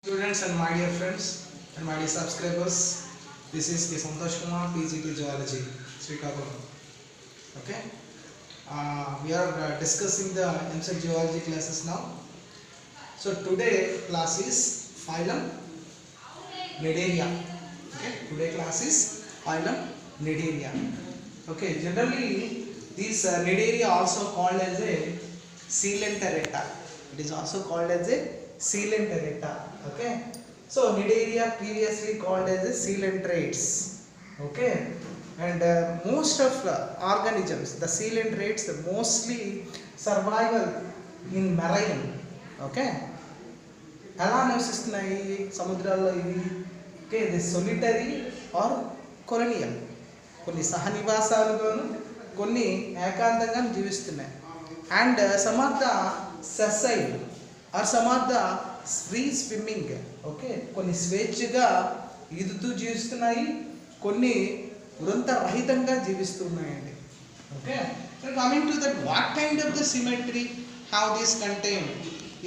Students and my dear friends and my dear subscribers, this is K. Santosh Kumar, PGT Zoology, Srikakulam. Okay, we are discussing the MSEC Geology classes now. So today class is phylum Cnidaria. Okay, today class is phylum Cnidaria. Okay, generally these Cnidaria also called as a Coelenterata. It is also called as a Coelenterata. Okay, so Cnidaria previously called as a coelentrates. Okay, and most of organisms, the coelentrates, mostly survival in marine. Okay, ఎలా నివసిస్తున్నాయి సముద్రాల్లో ఇవి? Okay, ఇది సొలిటరీ are colonial, కొన్ని సహనివాసాలుగాను కొన్ని ఏకాంతంగా జీవిస్తున్నాయి. And some are the sessile or some are the free swimming. Okay, కొన్ని స్వేచ్ఛగా ఈదుతూ జీవిస్తున్నాయి, కొన్ని వృంతరహితంగా జీవిస్తున్నాయండి. Okay, coming to that, what kind of the symmetry have this contain?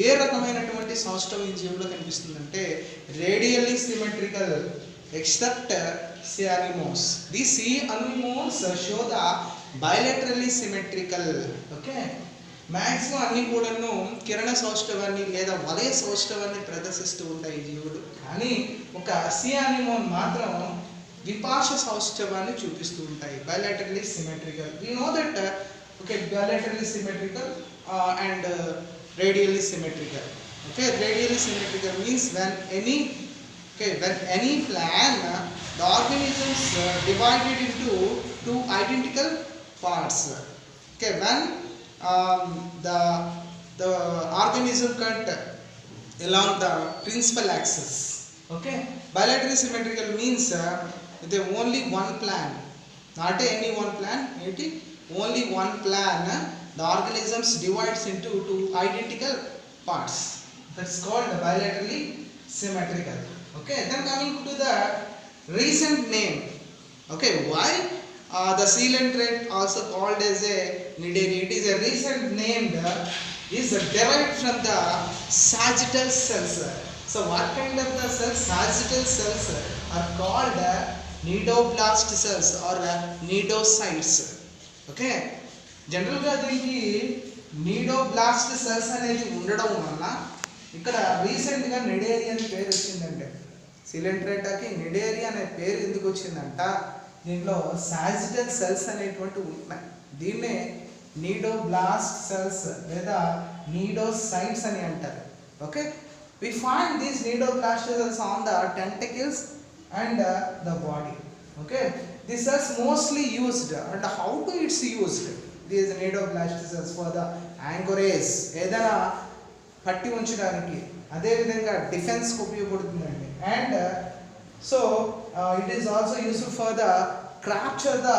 ఏ రకమైనటువంటి సౌష్టవం ఈ జీవులో కనిపిస్తుందంటే radially symmetrical except sea anemones. The sea anemones show the bilaterally symmetrical. Okay, maximum అన్ని కూడాను కిరణ సౌష్ఠవాన్ని లేదా వలయ సౌష్ఠవాన్ని ప్రదర్శిస్తూ ఉంటాయి ఈ జీవులు. కానీ ఒక సి అనిమోన్ మాత్రం విపాశ సౌష్ఠవాన్ని చూపిస్తూ ఉంటాయి. Bilaterally symmetrical. We know that. Okay, bilaterally symmetrical and radially symmetrical. Okay, radially symmetrical means when any plan the organisms divided into two identical parts. Okay, when the organism cut along the principal axis. Okay, bilaterally symmetrical means there only one plan, not any one plan, only one plan. The organisms divides into two identical parts. That's called bilaterally symmetrical. Okay, then coming to the recent name. Okay, why the coelenterate also called as a Cnidaria? It is a recent name is derived from the sagittal cells. So what kind of the cells? Sagittal cells are called cnidoblast cells or cnidocytes. Okay, జనరల్గా దీనికి నీడోబ్లాస్ట్ cells అనేది ఉండడం వలన ఇక్కడ రీసెంట్గా Cnidaria అనే పేరు వచ్చిందంటే, సిలెంట్రేటాకి నిడేరియా అనే పేరు ఎందుకు వచ్చిందంట, దీంట్లో సాజిటల్ సెల్స్ అనేటువంటి ఉన్నాయి. దీన్నే నీడోబ్లాస్ట్ సెల్స్ లేదా నీడోసైట్స్ అని అంటారు. Okay, we find these cnidoblast cells on the tentacles and the body. Okay, this cells mostly used and how to its used? These cnidoblast cells for the anchorage, ఏదైనా పట్టి ఉంచడానికి, అదేవిధంగా డిఫెన్స్కి ఉపయోగపడుతుందండి. And so it is also useful for the capture the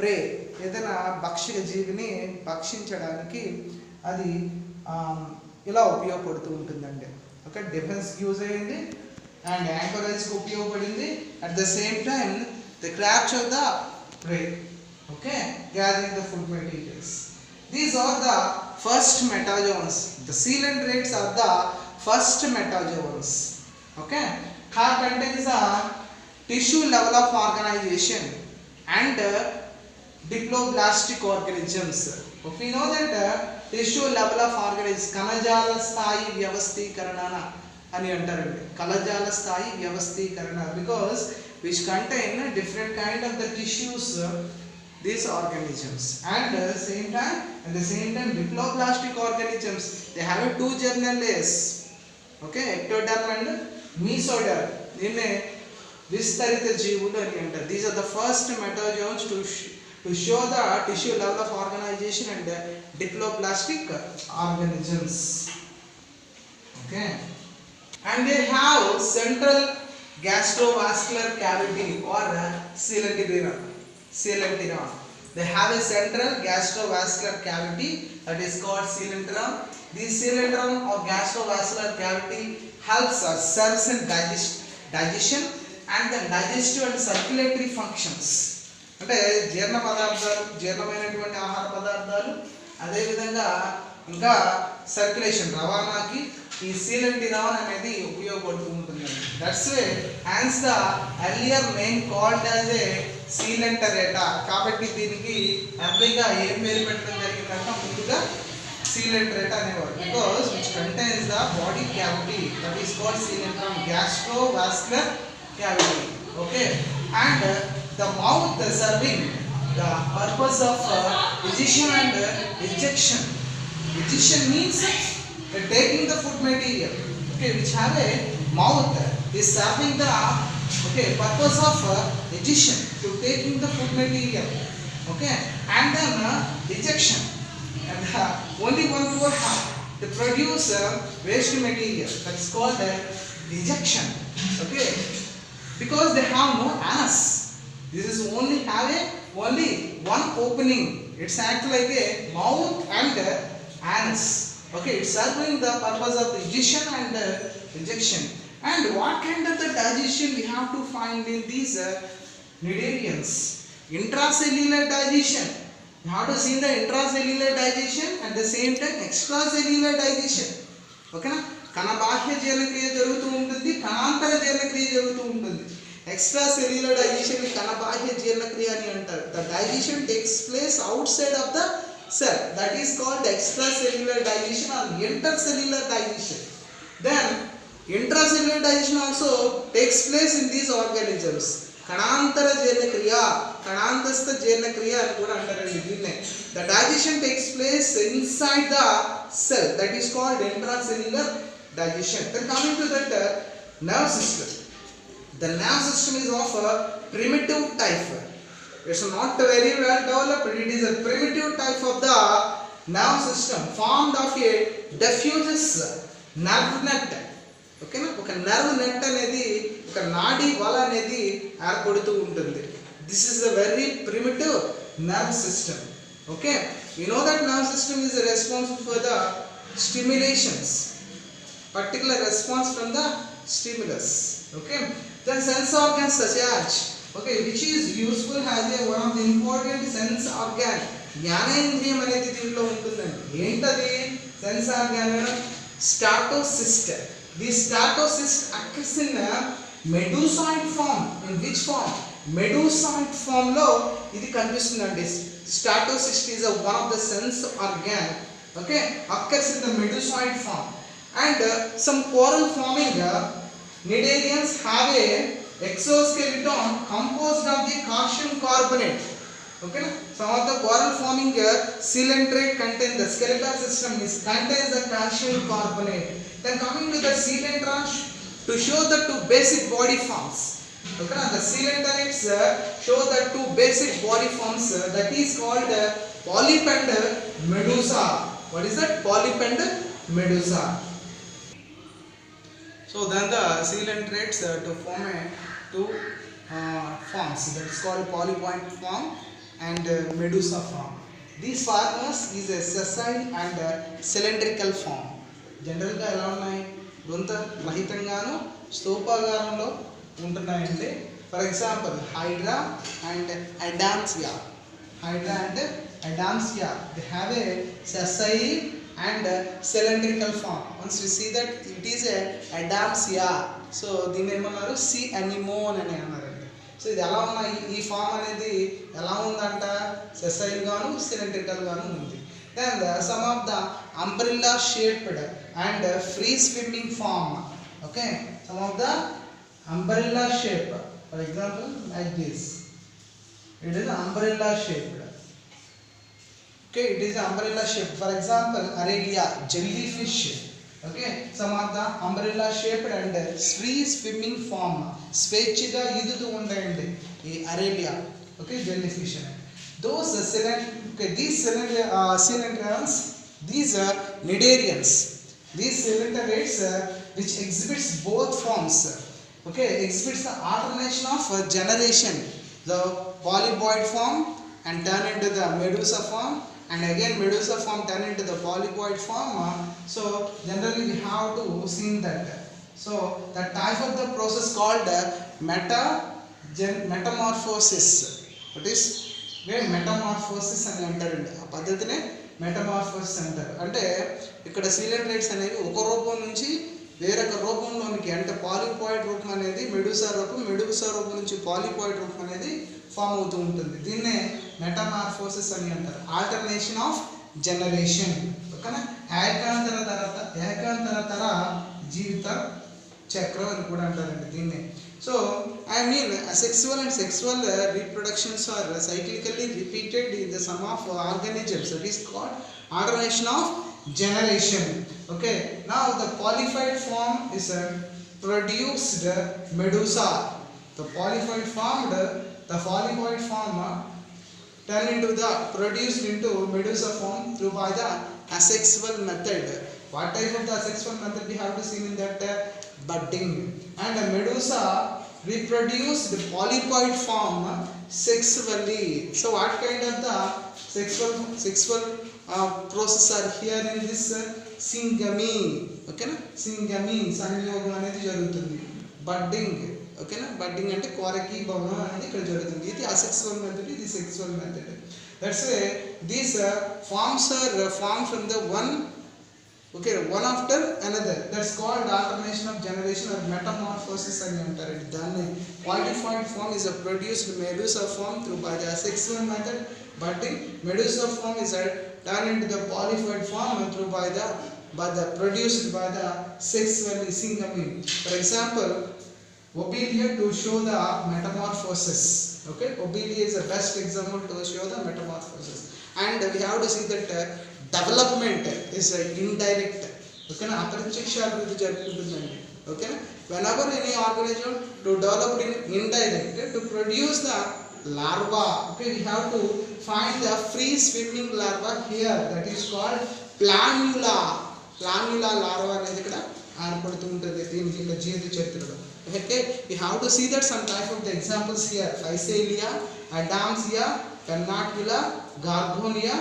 prey, ఏదైనా భక్షక జీవిని భక్షించడానికి అది ఇలా ఉపయోగపడుతూ ఉంటుందండి. ఓకే, డిఫెన్స్కి యూజ్ అయ్యింది అండ్ యాంకరేజ్కి ఉపయోగపడింది. At the same time the capture the prey. Okay, gathering the food materials. These are the first metazoans. The coelentrates are the first metazoans. Okay, have contains a tissue level of organization and diploblastic organisms. If we know that tissue level of organisms, కణజాల స్థాయి వ్యవస్థీకరణ అని అంటారండి. కణజాల స్థాయి వ్యవస్థీకరణ, because which contain different kind of the tissues, these organisms. And at the same time diploblastic organisms, they have two germinal layers. Okay, ectoderm and mesoderm. దీన్నే విస్తరిత జీవులు అని అంటారు. These are the first metazoans to show the tissue level of organization and diploblastic organisms. Okay, and they have central gastrovascular cavity or coelenteron. They have a central gastrovascular cavity that is called coelenteron. This coelenteron or gastrovascular cavity helps serves in digestion and the digestive and circulatory functions. అంటే జీర్ణ పదార్థాలు, జీర్ణమైనటువంటి ఆహార పదార్థాలు, అదేవిధంగా ఇంకా circulation రవాణాకి ఈ sealant Iran అనేది ఉపయోగపడుతూ ఉంటుంది. That's way hence the earlier name called as a Coelenterata. కాబట్టి దీనికి ఎర్లీగా ఏం పేరు పెట్టడం జరిగిందంటే ముందుగా సీలెంటరేటా అనేవారు. Because which contains the body cavity that is called coelenteron gastrovascular cavity. Okay, and the mouth serving the purpose of ejection and ejection. Ejection means taking the food material, okay, which have a mouth is serving the purpose of ejection, to taking the food material, okay, and then ejection, and only one more have to produce waste material, that is called ejection, okay, because they have no anus. This is only have only one opening. It's act like a mouth and anus. Okay, it's serving the purpose of the ejection and rejection. And what kind of the digestion we have to find in these cnidarians? Intracellular digestion. You have to see the intracellular digestion at the same time extracellular digestion. Okay na? కణబాహ్య జీర్ణక్రియ జరుగుతూ ఉంటుంది, కణాంతర జీర్ణక్రియ జరుగుతూ ఉంటుంది. Extra cellular digestion కణబాహ్య జీర్ణక్రియ అని అంటారు. The digestion takes place outside of the cell, that is called extracellular digestion or intercellular digestion. Then intracellular digestion also takes place in these organisms. కణాంతర జీర్ణక్రియ, కణాంతస్థ జీర్ణక్రియ అని కూడా అంటారండి దీన్నే. The digestion takes place inside the cell, that is called intracellular digestion. Then coming to that nerve system. The nerve system is of a primitive type. It's not very well developed. It is a primitive type of the nerve system formed of a diffuse nerve net. Okay na? Oka nerve net anedi oka naadi vala anedi ఏర్పడుతూ ఉంటుంది. This is a very primitive nerve system. Okay, you know that nerve system is responsible for the stimulations, particular response from the stimulus. Okay, then sense organs such as, okay, which is useful as a one of the important sense organ. జ్ఞానేంద్రియం అనేది దీంట్లో ఉంటుందండి. ఏంటది sense organ? Statocyst. The statocyst occurs in medusoid form. In which form? Medusoid form లో ఇది కనిపిస్తుందండి. స్టాటోసిస్ట్ is a one of the sense organ, okay, occurs in the medusoid form. And some coral forming cnidarians have a exoskeleton composed of the calcium carbonate. Okay, some of the coral forming coelenterate contain the skeletal system is contains the calcium carbonate. Then coming to the coelenterate to show the two basic body forms. Okay, the coelenterates show the two basic body forms, that is called polyp and medusa. What is that? Polyp and medusa. So then the coelenterates to form two forms, that is called polypoid form and medusa form. These forms is a sessile and cylindrical form. General గా ఎలా ఉన్నాయి? వృంత రహితంగాను స్తూపాకారంలో ఉంటున్నాయండి. For example Hydra and Adamsia. Hydra and Adamsia, they have a sessile and cylindrical form. Once we see that it is a Adamsia, so దీన్ని ఏమన్నారు? sea anemone అని అన్నారండి. సో ఇది ఎలా ఉన్నాయి? ఈ ఫామ్ అనేది ఎలా ఉందంట? సెసైల్ గాను సిలిండ్రికల్ గాను ఉంది. Then some of the umbrella shaped and free swimming form. Okay, some of the umbrella shape, for example like this, it is umbrella shaped. Okay, it is umbrella shaped. For example Aralia jellyfish. Okay, some of the umbrella shaped and free swimming form. స్వేచ్ఛగా ఈదుతూ ఉంటాయండి ఈ Aralia. Okay, jellyfish. Those these cylindrians, these cnidarians, these cylinderates which exhibits both forms. Okay, exhibits the alternation of generation, the polypoid form and turn into the medusa form, and again medusa form turn into the polypoid form. So generally we have to see that. So the type of the process called metamorphosis. What is metamorphosis అని అంటారండి. ఆ పద్ధతినే metamorphosis అంటారు. అంటే ఇక్కడ సీలెంట్రేట్స్ అనేవి ఒక రూపం నుంచి వేరొక రూపంలోనికి, అంటే పాలిపాయిడ్ రూపం అనేది మెడూసా రూపం, మెడూసా రూపం నుంచి పాలిపాయిడ్ రూపం అనేది ఫామ్ అవుతూ ఉంటుంది. దీన్నే మెటమార్ఫోసిస్ అని అంటారు. ఆల్టర్నేషన్ ఆఫ్ జనరేషన్, ఓకేనా. ఏకాంతర జీవిత చక్రం అని కూడా అంటారండి దీన్నే. So I mean asexual and sexual reproductions are cyclically repeated in the sum of organisms. That is called alternation of generation. Okay, now the polyploid form is produced medusa. The polyploid form turn into the produced into medusa form through by the asexual method. What type of the asexual method we have to see in that? Budding. And the medusa reproduced the polyploid form sexually. So what kind of the sexual process are here in this syngamy? Okay na, syngamy సంయోగం అనేది జరుగుతుంది. Budding, ఓకేనా. Budding అంటే కోరకి భవనం అనేది ఇక్కడ జరుగుతుంది. ఇది అసెక్సువల్ మెథడ్, ఇది sexual method. That's way these forms are form from the one after another. That's called alternation of generation or metamorphosis అని అంటారు. దాన్ని polyploid form is a produced medusa form through by the asexual method. Budding medusa form is turned into the polyploid form through by the produced by the sexually syngamy. For example, Lobelia to show the metamorphosis. Okay, Lobelia is the best example to show the metamorphosis. And we have to see that development is indirect. Okay na, అప్రత్యక్ష అభివృద్ధి జరుగుతుందండి. Okay, whenever any organism to develop in indirect to produce the larva. Okay, we have to find the free swimming larva here, that is called planula larva అనేది ఇక్కడ ఏర్పడుతూ ఉంటుంది దీనికి జీవిత చరిత్రలో. Okay, we have to see that some type of the examples here. Physalia, Adamsia, Pennatula, Gorgonia,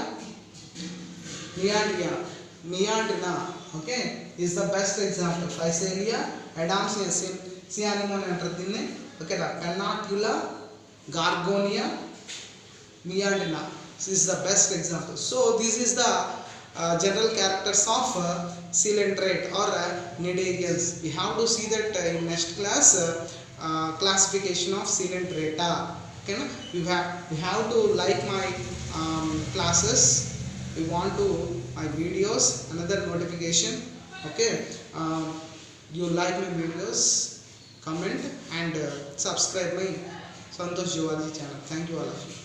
Meandrina, okay, is the best example. Physalia, Adamsia, Cyanamon అంటారు దీన్ని. Okay, Pennatula, Gorgonia, Meandrina, this is the best example. So this is the general characters of coelenterate or cnidarians. We have to see that in next class classification of coelenterata. Okay, you have to like my classes. We want to my videos, another notification. Okay, you like my videos, comment and subscribe my Santosh Zoology channel. Thank you all of you.